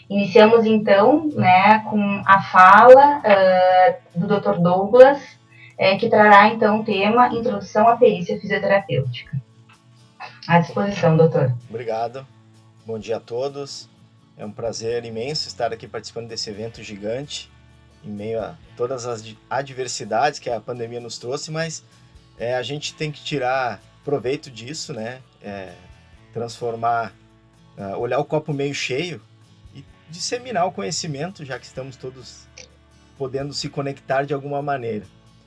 Iniciamos, então, né, com a fala do Dr. Douglas, que trará, então, o tema Introdução à Perícia Fisioterapêutica. À disposição, doutor. Obrigado. Bom dia a todos. É um prazer imenso estar aqui participando desse evento gigante, em meio a todas as adversidades que a pandemia nos trouxe, mas a gente tem que tirar proveito disso, né? Transformar, olhar o copo meio cheio e disseminar o conhecimento, já que estamos todos podendo se conectar de alguma maneira.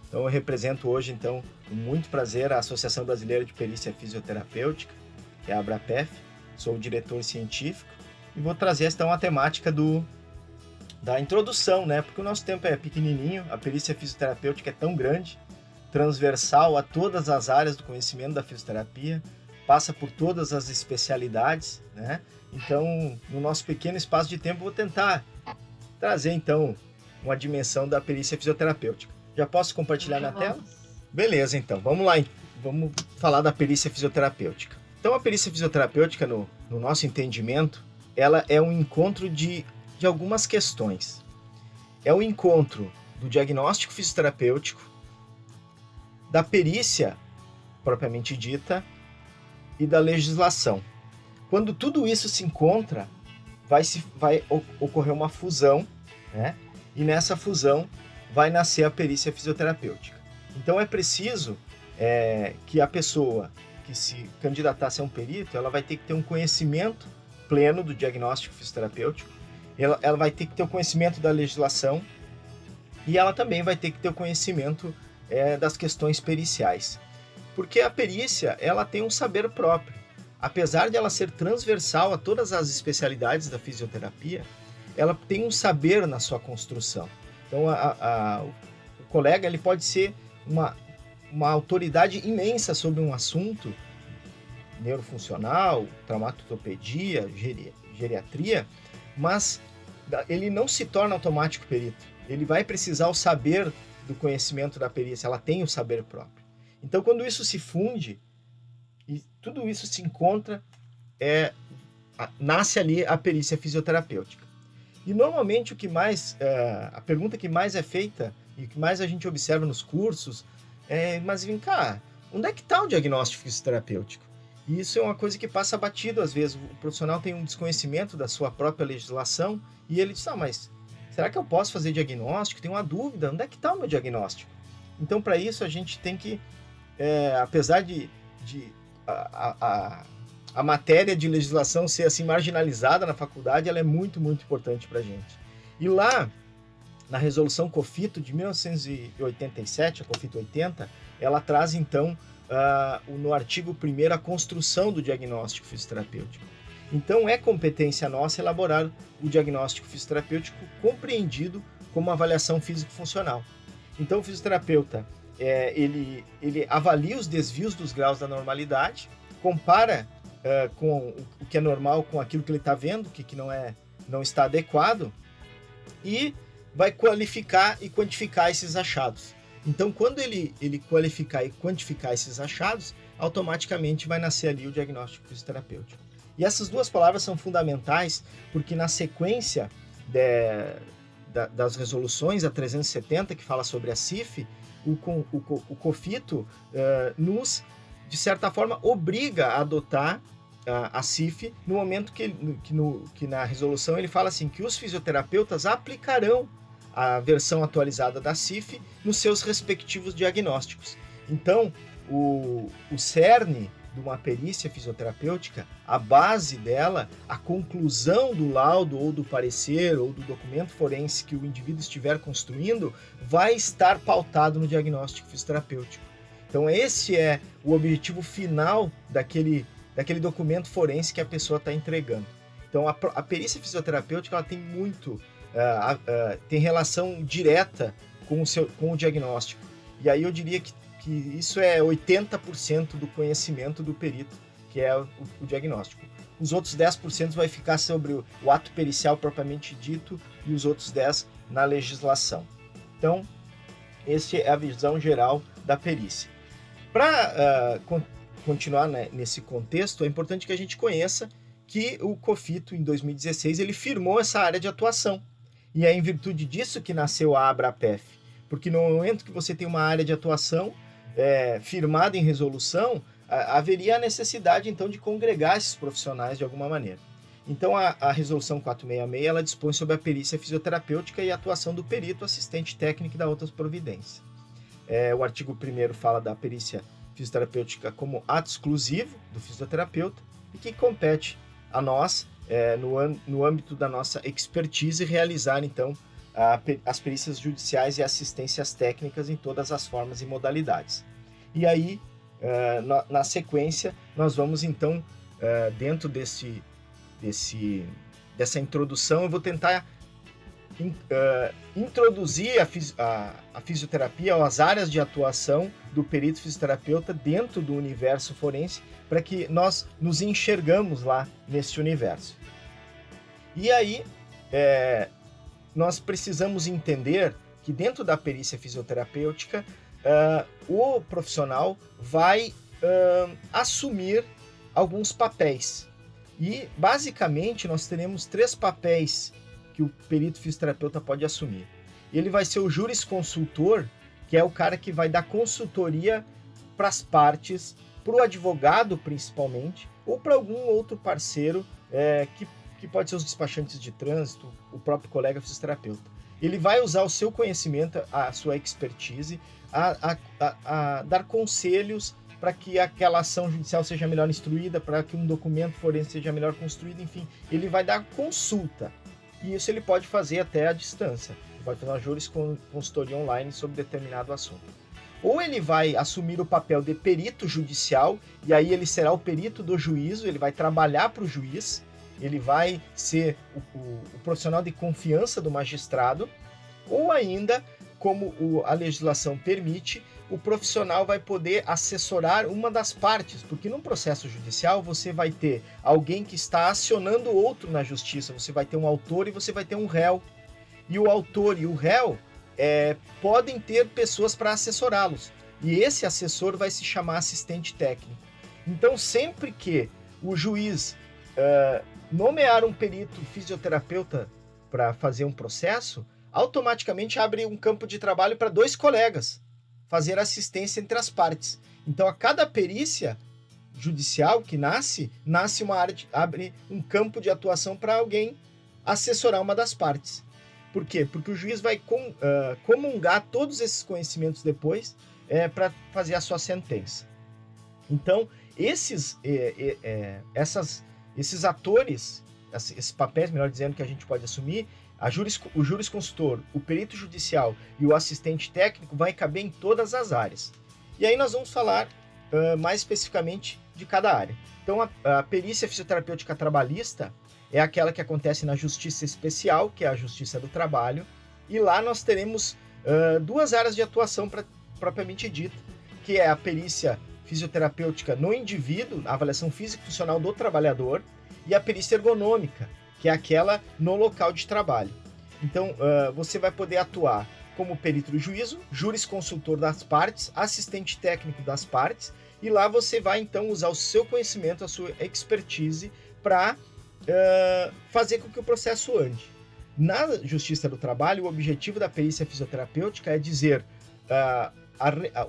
Então eu represento hoje, então, com muito prazer, a Associação Brasileira de Perícia Fisioterapêutica, que é a ABRAPEF, sou o diretor científico, e vou trazer então a temática da introdução, né? Porque o nosso tempo é pequenininho, a perícia fisioterapêutica é tão grande, transversal a todas as áreas do conhecimento da fisioterapia, passa por todas as especialidades, né? Então, no nosso pequeno espaço de tempo, vou tentar trazer, então, uma dimensão da perícia fisioterapêutica. Já posso compartilhar na tela? Beleza, então, vamos lá, vamos falar da perícia fisioterapêutica. Então, a perícia fisioterapêutica, no nosso entendimento, ela é um encontro de algumas questões. É o encontro do diagnóstico fisioterapêutico, da perícia propriamente dita e da legislação. Quando tudo isso se encontra, vai ocorrer uma fusão, né? E nessa fusão vai nascer a perícia fisioterapêutica. Então é preciso que a pessoa que se candidatasse a um perito, ela vai ter que ter um conhecimento pleno do diagnóstico fisioterapêutico, ela vai ter que ter o conhecimento da legislação e ela também vai ter que ter o conhecimento das questões periciais. Porque a perícia, ela tem um saber próprio. Apesar de ela ser transversal a todas as especialidades da fisioterapia, ela tem um saber na sua construção. Então, o colega ele pode ser uma autoridade imensa sobre um assunto neurofuncional, traumatologia, geriatria, mas ele não se torna automático perito. Ele vai precisar o saber do conhecimento da perícia, ela tem o saber próprio. Então, quando isso se funde e tudo isso se encontra, nasce ali a perícia fisioterapêutica. E normalmente a pergunta que mais é feita e que mais a gente observa nos cursos mas vem cá, onde é que está o diagnóstico fisioterapêutico? E isso é uma coisa que passa batido às vezes. O profissional tem um desconhecimento da sua própria legislação e ele diz, mas será que eu posso fazer diagnóstico? Tem uma dúvida, onde é que está o meu diagnóstico? Então, para isso, a gente tem que, apesar de a matéria de legislação ser assim marginalizada na faculdade, ela é muito, muito importante para a gente. E lá, na resolução COFITO de 1987, a COFITO 80, ela traz então, no artigo 1º, a construção do diagnóstico fisioterapêutico. Então, é competência nossa elaborar o diagnóstico fisioterapêutico compreendido como avaliação físico-funcional. Então, o fisioterapeuta, ele avalia os desvios dos graus da normalidade, compara com o que é normal com aquilo que ele está vendo, que não está adequado, e vai qualificar e quantificar esses achados. Então, quando ele qualificar e quantificar esses achados, automaticamente vai nascer ali o diagnóstico fisioterapêutico. E essas duas palavras são fundamentais, porque na sequência das resoluções, a 370, que fala sobre a CIF, o COFITO nos, de certa forma, obriga a adotar a CIF no momento que na resolução ele fala assim, que os fisioterapeutas aplicarão a versão atualizada da CIF nos seus respectivos diagnósticos. Então, o cerne de uma perícia fisioterapêutica, a base dela, a conclusão do laudo ou do parecer ou do documento forense que o indivíduo estiver construindo, vai estar pautado no diagnóstico fisioterapêutico. Então, esse é o objetivo final daquele documento forense que a pessoa está entregando. Então, a perícia fisioterapêutica ela tem muito tem relação direta com o diagnóstico. E aí eu diria que isso é 80% do conhecimento do perito, que é o diagnóstico. Os outros 10% vai ficar sobre o ato pericial propriamente dito e os outros 10% na legislação. Então, essa é a visão geral da perícia. Para continuar nesse contexto, é importante que a gente conheça que o COFITO, em 2016, ele firmou essa área de atuação. E é em virtude disso que nasceu a ABRAPEF, porque no momento que você tem uma área de atuação firmada em resolução, haveria a necessidade, então, de congregar esses profissionais de alguma maneira. Então, a Resolução 466, ela dispõe sobre a perícia fisioterapêutica e a atuação do perito, assistente técnico e da outras providências. O artigo 1º fala da perícia fisioterapêutica como ato exclusivo do fisioterapeuta e que compete a nós, no âmbito da nossa expertise, realizar, então, as perícias judiciais e assistências técnicas em todas as formas e modalidades. E aí, na sequência, nós vamos, então, dentro dessa introdução, eu vou tentar introduzir a fisioterapia ou as áreas de atuação do perito fisioterapeuta dentro do universo forense, para que nós nos enxergamos lá nesse universo. E aí, nós precisamos entender que dentro da perícia fisioterapêutica, o profissional vai assumir alguns papéis. E, basicamente, nós teremos 3 papéis que o perito fisioterapeuta pode assumir. Ele vai ser o jurisconsultor, que é o cara que vai dar consultoria para as partes, para o advogado principalmente, ou para algum outro parceiro, que pode ser os despachantes de trânsito, o próprio colega fisioterapeuta. Ele vai usar o seu conhecimento, a sua expertise, a dar conselhos para que aquela ação judicial seja melhor instruída, para que um documento forense seja melhor construído, enfim, ele vai dar consulta. E isso ele pode fazer até à distância. Ele pode fazer uma jurisconsultoria online sobre determinado assunto. Ou ele vai assumir o papel de perito judicial, e aí ele será o perito do juízo, ele vai trabalhar para o juiz, ele vai ser o profissional de confiança do magistrado, ou ainda, como a legislação permite, o profissional vai poder assessorar uma das partes, porque num processo judicial você vai ter alguém que está acionando outro na justiça, você vai ter um autor e você vai ter um réu. E o autor e o réu podem ter pessoas para assessorá-los, e esse assessor vai se chamar assistente técnico. Então, sempre que o juiz nomear um perito fisioterapeuta para fazer um processo, automaticamente abre um campo de trabalho para 2 colegas fazer assistência entre as partes. Então, a cada perícia judicial que nasce uma área abre um campo de atuação para alguém assessorar uma das partes. Por quê? Porque o juiz vai comungar todos esses conhecimentos depois para fazer a sua sentença. Então, esses atores, esses papéis, melhor dizendo, que a gente pode assumir, o jurisconsultor, o perito judicial e o assistente técnico vai caber em todas as áreas. E aí nós vamos falar mais especificamente de cada área. Então, a perícia fisioterapêutica trabalhista é aquela que acontece na Justiça Especial, que é a Justiça do Trabalho, e lá nós teremos 2 áreas de atuação propriamente dita, que é a perícia fisioterapêutica no indivíduo, a avaliação físico-funcional do trabalhador, e a perícia ergonômica, que é aquela no local de trabalho. Então, você vai poder atuar como perito do juízo, jurisconsultor das partes, assistente técnico das partes, e lá você vai, então, usar o seu conhecimento, a sua expertise para fazer com que o processo ande. Na Justiça do Trabalho, o objetivo da perícia fisioterapêutica é dizer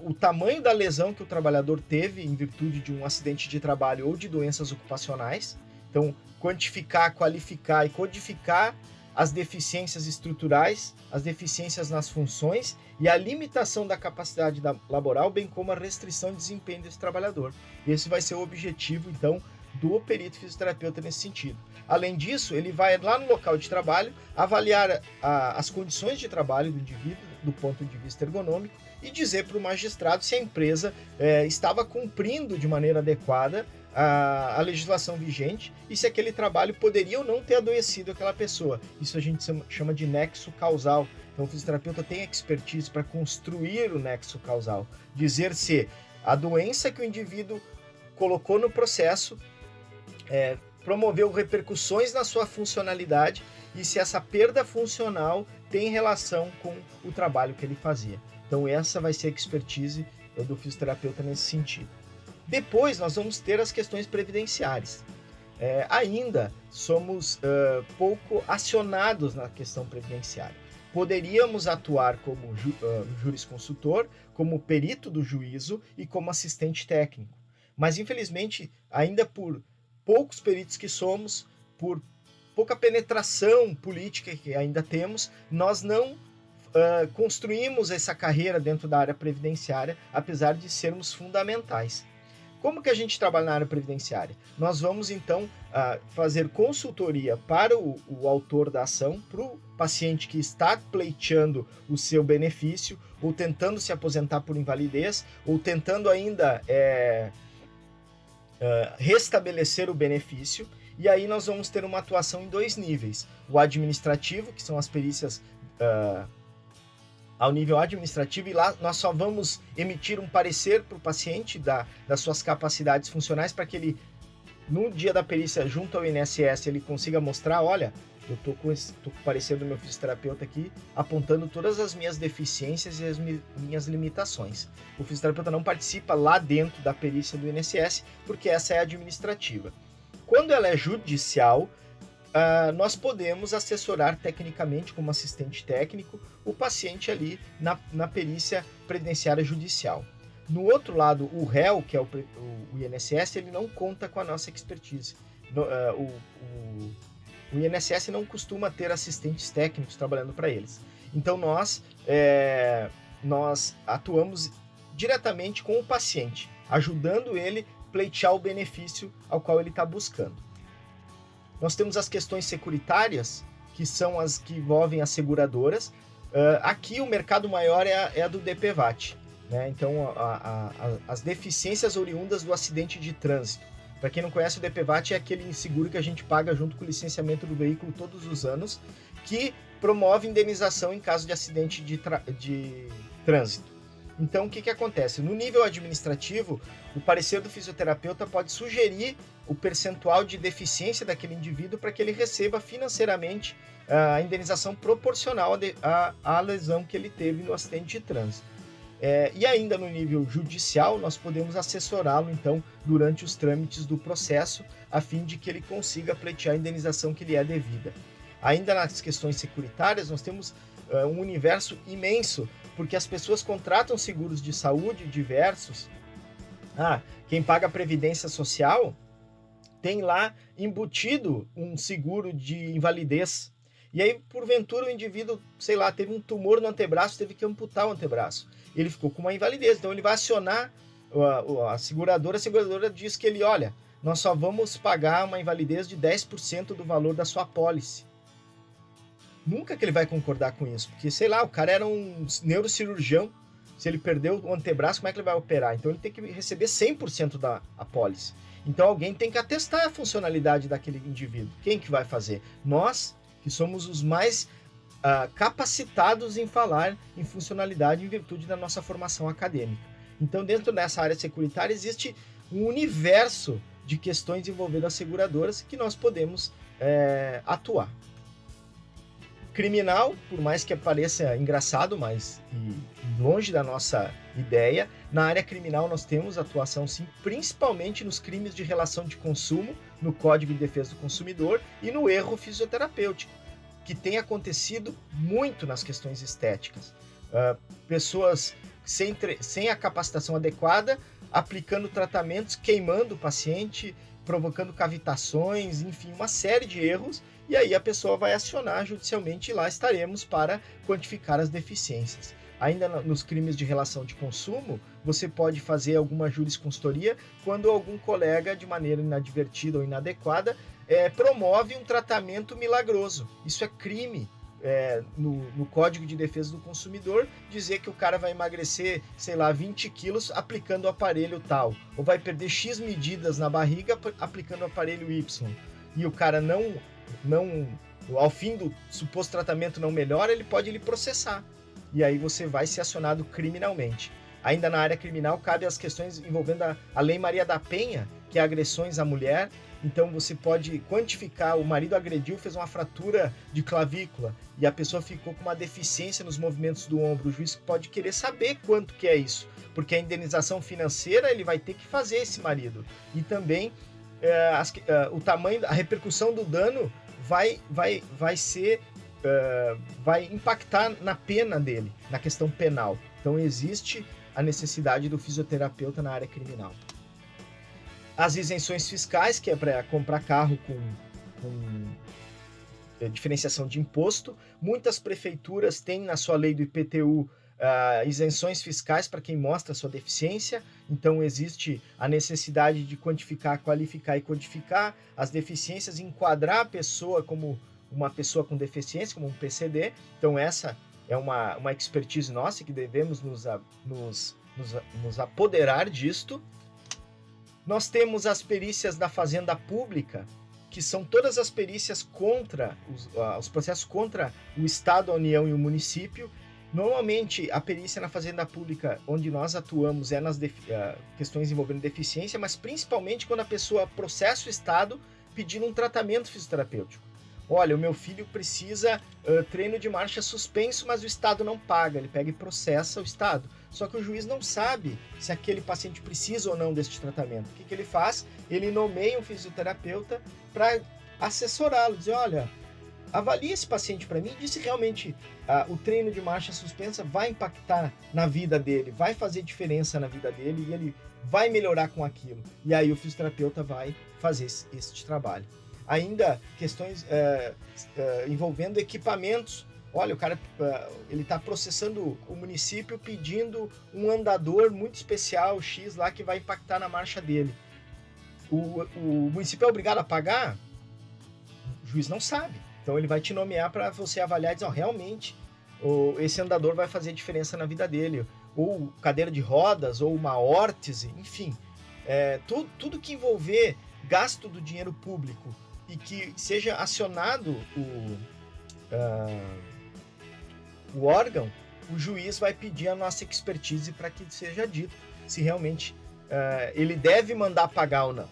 o tamanho da lesão que o trabalhador teve em virtude de um acidente de trabalho ou de doenças ocupacionais. Então, quantificar, qualificar e codificar as deficiências estruturais, as deficiências nas funções e a limitação da capacidade laboral, bem como a restrição de desempenho desse trabalhador. Esse vai ser o objetivo, então, do perito fisioterapeuta nesse sentido. Além disso, ele vai lá no local de trabalho avaliar as condições de trabalho do indivíduo do ponto de vista ergonômico e dizer para o magistrado se a empresa estava cumprindo de maneira adequada a legislação vigente e se aquele trabalho poderia ou não ter adoecido aquela pessoa. Isso a gente chama de nexo causal. Então o fisioterapeuta tem expertise para construir o nexo causal, dizer se a doença que o indivíduo colocou no processo promoveu repercussões na sua funcionalidade e se essa perda funcional tem relação com o trabalho que ele fazia. Então essa vai ser a expertise do fisioterapeuta nesse sentido. Depois nós vamos ter as questões previdenciárias. ainda somos pouco acionados na questão previdenciária. Poderíamos atuar como jurisconsultor, como perito do juízo e como assistente técnico. Mas, infelizmente, ainda por poucos peritos que somos, por pouca penetração política que ainda temos, nós não construímos essa carreira dentro da área previdenciária, apesar de sermos fundamentais. Como que a gente trabalha na área previdenciária? Nós vamos, então, fazer consultoria para o autor da ação, para o paciente que está pleiteando o seu benefício, ou tentando se aposentar por invalidez, ou tentando ainda restabelecer o benefício. E aí nós vamos ter uma atuação em 2 níveis. O administrativo, que são as perícias ao nível administrativo, e lá nós só vamos emitir um parecer para o paciente das suas capacidades funcionais, para que ele, no dia da perícia, junto ao INSS, ele consiga mostrar, olha, eu tô com o parecer do meu fisioterapeuta aqui, apontando todas as minhas deficiências e as minhas limitações. O fisioterapeuta não participa lá dentro da perícia do INSS, porque essa é administrativa. Quando ela é judicial, nós podemos assessorar tecnicamente, como assistente técnico, o paciente ali na perícia previdenciária judicial. No outro lado, o réu, que é o INSS, ele não conta com a nossa expertise. O INSS não costuma ter assistentes técnicos trabalhando para eles. Então nós atuamos diretamente com o paciente, ajudando ele a pleitear o benefício ao qual ele está buscando. Nós temos as questões securitárias, que são as que envolvem as seguradoras. Aqui o mercado maior é a do DPVAT, né? Então, as deficiências oriundas do acidente de trânsito. Para quem não conhece, o DPVAT é aquele seguro que a gente paga junto com o licenciamento do veículo todos os anos, que promove indenização em caso de acidente de trânsito. Então, o que acontece? No nível administrativo, o parecer do fisioterapeuta pode sugerir o percentual de deficiência daquele indivíduo para que ele receba financeiramente a indenização proporcional à lesão que ele teve no acidente de trânsito. E ainda no nível judicial, nós podemos assessorá-lo, então, durante os trâmites do processo, a fim de que ele consiga pleitear a indenização que lhe é devida. Ainda nas questões securitárias, nós temos um universo imenso, porque as pessoas contratam seguros de saúde diversos. Quem paga a Previdência Social tem lá embutido um seguro de invalidez. E aí, porventura, o indivíduo, teve um tumor no antebraço, teve que amputar o antebraço. Ele ficou com uma invalidez, então ele vai acionar a seguradora diz que olha, nós só vamos pagar uma invalidez de 10% do valor da sua apólice. Nunca que ele vai concordar com isso, porque, o cara era um neurocirurgião, se ele perdeu o antebraço, como é que ele vai operar? Então ele tem que receber 100% da apólice. Então alguém tem que atestar a funcionalidade daquele indivíduo. Quem que vai fazer? Nós, que somos os mais capacitados em falar em funcionalidade em virtude da nossa formação acadêmica. Então, dentro dessa área securitária, existe um universo de questões envolvendo as seguradoras que nós podemos atuar. Criminal, por mais que pareça engraçado, mas longe da nossa ideia, na área criminal nós temos atuação sim, principalmente nos crimes de relação de consumo, no Código de Defesa do Consumidor e no erro fisioterapêutico, que tem acontecido muito nas questões estéticas. Pessoas sem a capacitação adequada, aplicando tratamentos, queimando o paciente, provocando cavitações, enfim, uma série de erros, e aí a pessoa vai acionar judicialmente e lá estaremos para quantificar as deficiências. Ainda nos crimes de relação de consumo, você pode fazer alguma jurisconsultoria quando algum colega, de maneira inadvertida ou inadequada, promove um tratamento milagroso. Isso é crime. No Código de Defesa do Consumidor, dizer que o cara vai emagrecer, 20 quilos aplicando o aparelho tal, ou vai perder X medidas na barriga aplicando o aparelho Y, e o cara não ao fim do suposto tratamento não melhora, ele pode lhe processar, e aí você vai ser acionado criminalmente. Ainda na área criminal, cabe as questões envolvendo a Lei Maria da Penha, que é agressões à mulher. Então você pode quantificar, o marido agrediu, fez uma fratura de clavícula e a pessoa ficou com uma deficiência nos movimentos do ombro. O juiz pode querer saber quanto que é isso, porque a indenização financeira ele vai ter que fazer esse marido. E também o tamanho, a repercussão do dano vai impactar na pena dele, na questão penal. Então existe a necessidade do fisioterapeuta na área criminal. As isenções fiscais, que é para comprar carro com diferenciação de imposto. Muitas prefeituras têm na sua lei do IPTU isenções fiscais para quem mostra sua deficiência. Então existe a necessidade de quantificar, qualificar e codificar as deficiências, enquadrar a pessoa como uma pessoa com deficiência, como um PCD. Então essa é uma expertise nossa que devemos nos apoderar disto. Nós temos as perícias da Fazenda Pública, que são todas as perícias contra os processos contra o Estado, a União e o município. Normalmente, a perícia na Fazenda Pública, onde nós atuamos, é nas questões envolvendo deficiência, mas principalmente quando a pessoa processa o Estado pedindo um tratamento fisioterapêutico. Olha, o meu filho precisa treino de marcha suspenso, mas o Estado não paga. Ele pega e processa o Estado. Só que o juiz não sabe se aquele paciente precisa ou não deste tratamento. O que ele faz? Ele nomeia um fisioterapeuta para assessorá-lo, dizer, olha, avalie esse paciente para mim e diz se realmente o treino de marcha suspensa vai impactar na vida dele, vai fazer diferença na vida dele e ele vai melhorar com aquilo. E aí o fisioterapeuta vai fazer esse trabalho. Ainda questões envolvendo equipamentos. Olha, o cara ele está processando o município pedindo um andador muito especial, X, lá, que vai impactar na marcha dele. O município é obrigado a pagar? O juiz não sabe. Então ele vai te nomear para você avaliar e dizer, realmente, esse andador vai fazer diferença na vida dele. Ou cadeira de rodas, ou uma órtese, enfim. Tudo que envolver gasto do dinheiro público e que seja acionado o órgão, o juiz vai pedir a nossa expertise para que seja dito se realmente ele deve mandar pagar ou não.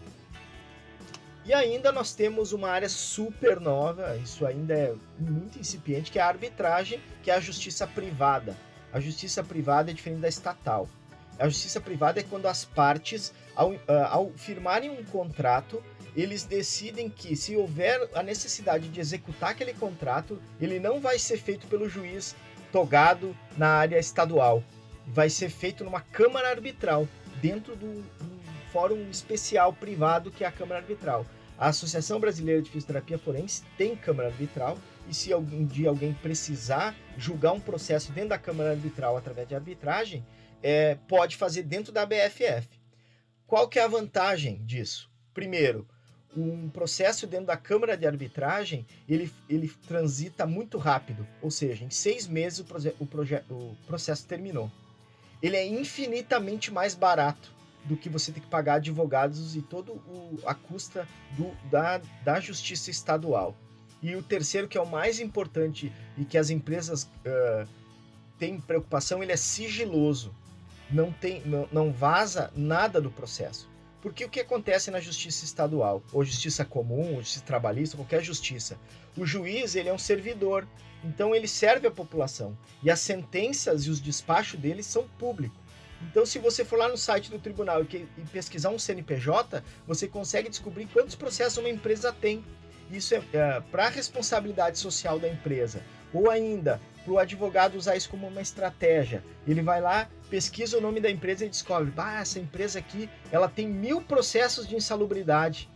E ainda nós temos uma área super nova, isso ainda é muito incipiente, que é a arbitragem, que é a justiça privada. A justiça privada é diferente da estatal. A justiça privada é quando as partes, ao firmarem um contrato, eles decidem que, se houver a necessidade de executar aquele contrato, ele não vai ser feito pelo juiz togado na área estadual. Vai ser feito numa câmara arbitral, dentro do fórum especial privado que é a câmara arbitral. A Associação Brasileira de Fisioterapia Forense tem câmara arbitral, e se algum dia alguém precisar julgar um processo dentro da câmara arbitral através de arbitragem, pode fazer dentro da BFF. Qual que é a vantagem disso? Primeiro, um processo dentro da Câmara de Arbitragem, ele transita muito rápido, ou seja, em 6 meses o processo terminou. Ele é infinitamente mais barato do que você ter que pagar advogados e toda a custa da justiça estadual. E o terceiro, que é o mais importante e que as empresas têm preocupação, ele é sigiloso, não vaza nada do processo. Porque o que acontece na justiça estadual, ou justiça comum, ou justiça trabalhista, qualquer justiça, o juiz ele é um servidor, então ele serve a população, e as sentenças e os despachos dele são públicos. Então, se você for lá no site do tribunal e pesquisar um CNPJ, você consegue descobrir quantos processos uma empresa tem. Isso é para a responsabilidade social da empresa, ou ainda para o advogado usar isso como uma estratégia. Ele vai lá, pesquisa o nome da empresa e descobre, essa empresa aqui, ela tem 1000 processos de insalubridade.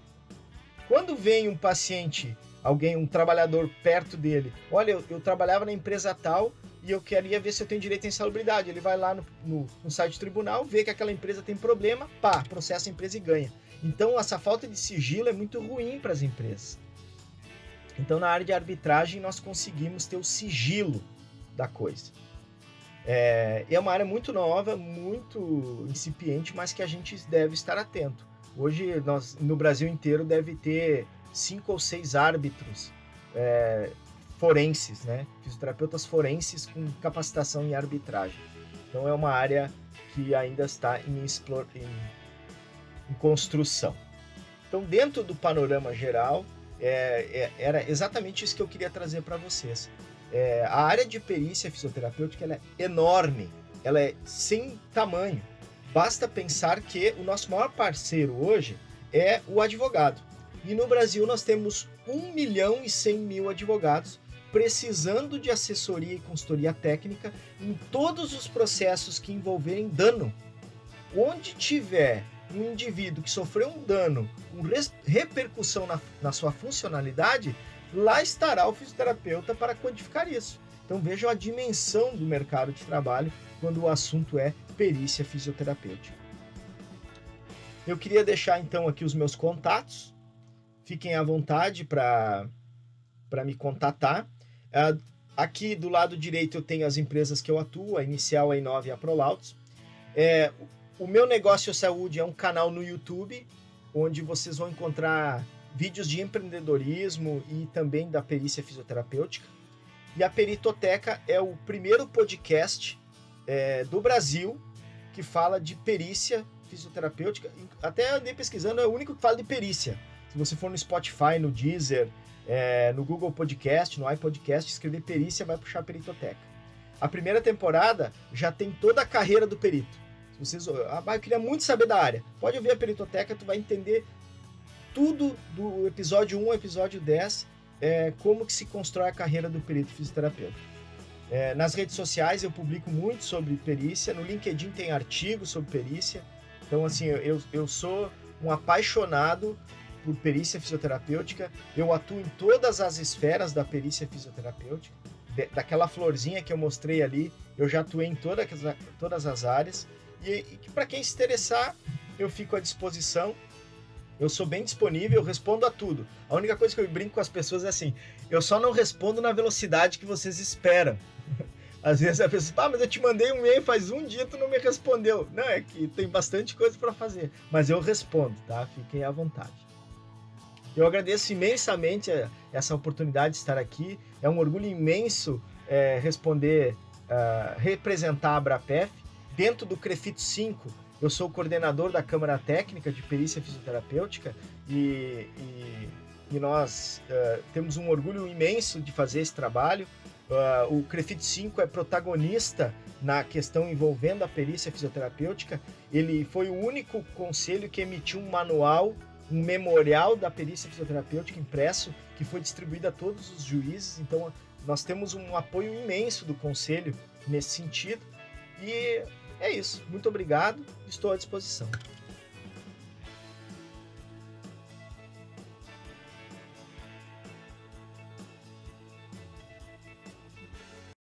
Quando vem um paciente, um trabalhador perto dele, olha, eu trabalhava na empresa tal e eu queria ver se eu tenho direito à insalubridade. Ele vai lá no site do tribunal, vê que aquela empresa tem problema, processa a empresa e ganha. Então, essa falta de sigilo é muito ruim para as empresas. Então, na área de arbitragem, nós conseguimos ter o sigilo da coisa. É uma área muito nova, muito incipiente, mas que a gente deve estar atento. Hoje, no Brasil inteiro, deve ter 5 ou 6 árbitros forenses, né? Fisioterapeutas forenses com capacitação em arbitragem. Então, é uma área que ainda está em construção. Então, dentro do panorama geral, era exatamente isso que eu queria trazer para vocês. A área de perícia fisioterapêutica ela é enorme, ela é sem tamanho. Basta pensar que o nosso maior parceiro hoje é o advogado. E no Brasil nós temos 1.100.000 advogados precisando de assessoria e consultoria técnica em todos os processos que envolverem dano. Onde tiver um indivíduo que sofreu um dano com repercussão na sua funcionalidade, lá estará o fisioterapeuta para quantificar isso. Então vejam a dimensão do mercado de trabalho quando o assunto é perícia fisioterapêutica. Eu queria deixar então aqui os meus contatos. Fiquem à vontade para me contatar. Aqui do lado direito eu tenho as empresas que eu atuo, a Inicial, a Inova e a Prolautos. O meu negócio saúde é um canal no YouTube, onde vocês vão encontrar vídeos de empreendedorismo e também da perícia fisioterapêutica. E a Peritoteca é o primeiro podcast do Brasil que fala de perícia fisioterapêutica. Até andei pesquisando, é o único que fala de perícia. Se você for no Spotify, no Deezer, no Google Podcast, no iPodcast, escrever perícia, vai puxar a Peritoteca. A primeira temporada já tem toda a carreira do perito. Se vocês, eu queria muito saber da área. Pode ouvir a Peritoteca, tu vai entender tudo do episódio 1 ao episódio 10, como que se constrói a carreira do perito fisioterapeuta. Nas redes sociais eu publico muito sobre perícia, no LinkedIn tem artigos sobre perícia. Então, assim, eu sou um apaixonado por perícia fisioterapêutica. Eu atuo em todas as esferas da perícia fisioterapêutica. Daquela florzinha que eu mostrei ali, eu já atuei em todas as áreas. E para quem se interessar, eu fico à disposição. Eu sou bem disponível, eu respondo a tudo. A única coisa que eu brinco com as pessoas é assim, eu só não respondo na velocidade que vocês esperam. Às vezes a pessoa, mas eu te mandei um e-mail faz um dia, tu não me respondeu. Não, é que tem bastante coisa para fazer, mas eu respondo, tá? Fiquem à vontade. Eu agradeço imensamente essa oportunidade de estar aqui. É um orgulho imenso representar a Abrapef. Dentro do CREFIT 5, eu sou o coordenador da Câmara Técnica de Perícia Fisioterapêutica e nós temos um orgulho imenso de fazer esse trabalho. O CREFIT 5 é protagonista na questão envolvendo a perícia fisioterapêutica. Ele foi o único conselho que emitiu um manual, um memorial da perícia fisioterapêutica impresso, que foi distribuído a todos os juízes. Então, nós temos um apoio imenso do conselho nesse sentido. E é isso. Muito obrigado. Estou à disposição.